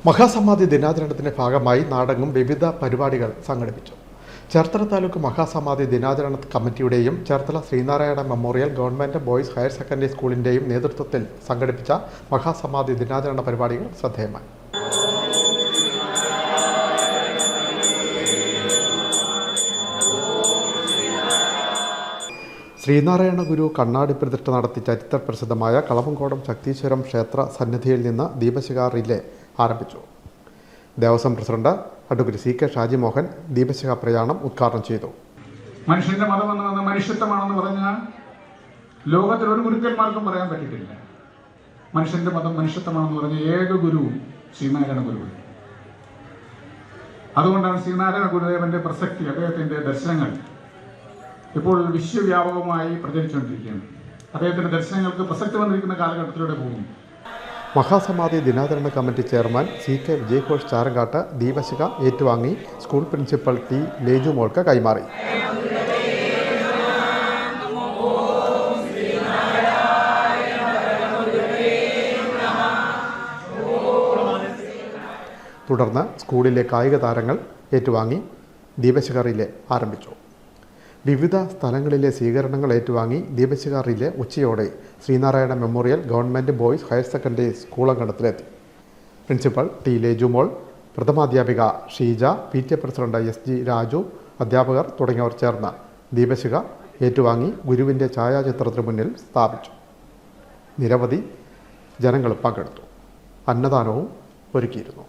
മഹാസമാധി ദിനാചരണത്തിന്റെ ഭാഗമായി നാടെങ്ങും വിവിധ പരിപാടികൾ സംഘടിപ്പിച്ചു. ചേർത്തല താലൂക്ക് മഹാസമാധി ദിനാചരണ കമ്മിറ്റിയുടെയും Cherthala Sreenarayana memorial government boys higher secondary സ്കൂളിന്റെയും നേതൃത്വത്തിൽ സംഘടിപ്പിച്ച മഹാസമാധി ദിനാചരണ പരിപാടികൾ ശ്രദ്ധേയമായി. ശ്രീനാരായണ ഗുരു കണ്ണാടി പ്രതിഷ്ഠ നടത്തി ചരിത്രപ്രസിദ്ധമായ കളമങ്കോടം ശക്തീശ്വരം ക്ഷേത്ര സന്നിധിയിൽ നിന്ന് ദീപശിഖ റിലേ ആരംഭിച്ചു. Devaswom president advocate C K Shaji Mohan ദീപശിഖ പ്രയാണം ഉദ്ഘാടനം ചെയ്തു. മനുഷ്യന്റെ മതമെന്ന് മനുഷ്യത്വമാണെന്ന് പറഞ്ഞാൽ ലോകത്തിൽ ഒരു ഗുരുക്കന്മാർക്കും പറയാൻ പറ്റിയിട്ടില്ല. മനുഷ്യന്റെ മതം മനുഷ്യത്വമാണെന്ന് പറഞ്ഞ ഏക ഗുരുവും ശ്രീനാരായണ ഗുരു. അതുകൊണ്ടാണ് ശ്രീനാരായണ ഗുരുദേവന്റെ പ്രസക്തി, അദ്ദേഹത്തിന്റെ ദർശനങ്ങൾ ഇപ്പോൾ വിശ്വവ്യാപകമായി പ്രചരിച്ചുകൊണ്ടിരിക്കുകയാണ്. അദ്ദേഹത്തിന്റെ ദർശനങ്ങൾക്ക് പ്രസക്തി വന്നിരിക്കുന്ന കാലഘട്ടത്തിലൂടെ പോകുന്നു. മഹാസമാധി ദിനാചരണ കമ്മിറ്റി ചെയർമാൻ സി കെ വിജയഘോഷ് ചാരങ്കാട്ട് ദീപശിഖ ഏറ്റുവാങ്ങി സ്കൂൾ പ്രിൻസിപ്പൽ ടി ലേജു മോൾക്ക് കൈമാറി. തുടർന്ന് സ്കൂളിലെ കായിക താരങ്ങൾ ഏറ്റുവാങ്ങി ദീപശിഖ റിലേ ആരംഭിച്ചു. വിവിധ സ്ഥലങ്ങളിലെ സ്വീകരണങ്ങൾ ഏറ്റുവാങ്ങി ദീപശിഖ റിലേ ഉച്ചയോടെ Sreenarayana memorial government boys higher secondary school അങ്കണത്തിലെത്തി. പ്രിൻസിപ്പൽ ടി ലേജുമോൾ, പ്രഥമാധ്യാപിക Sheeja, PTA president SG Raju, അധ്യാപകർ തുടങ്ങിയവർ ചേർന്ന് ദീപശിഖ ഏറ്റുവാങ്ങി ഗുരുവിൻ്റെ ഛായാചിത്രത്തിന് മുന്നിൽ സ്ഥാപിച്ചു. നിരവധി ജനങ്ങൾ പങ്കെടുത്തു. അന്നദാനവും ഒരുക്കിയിരുന്നു.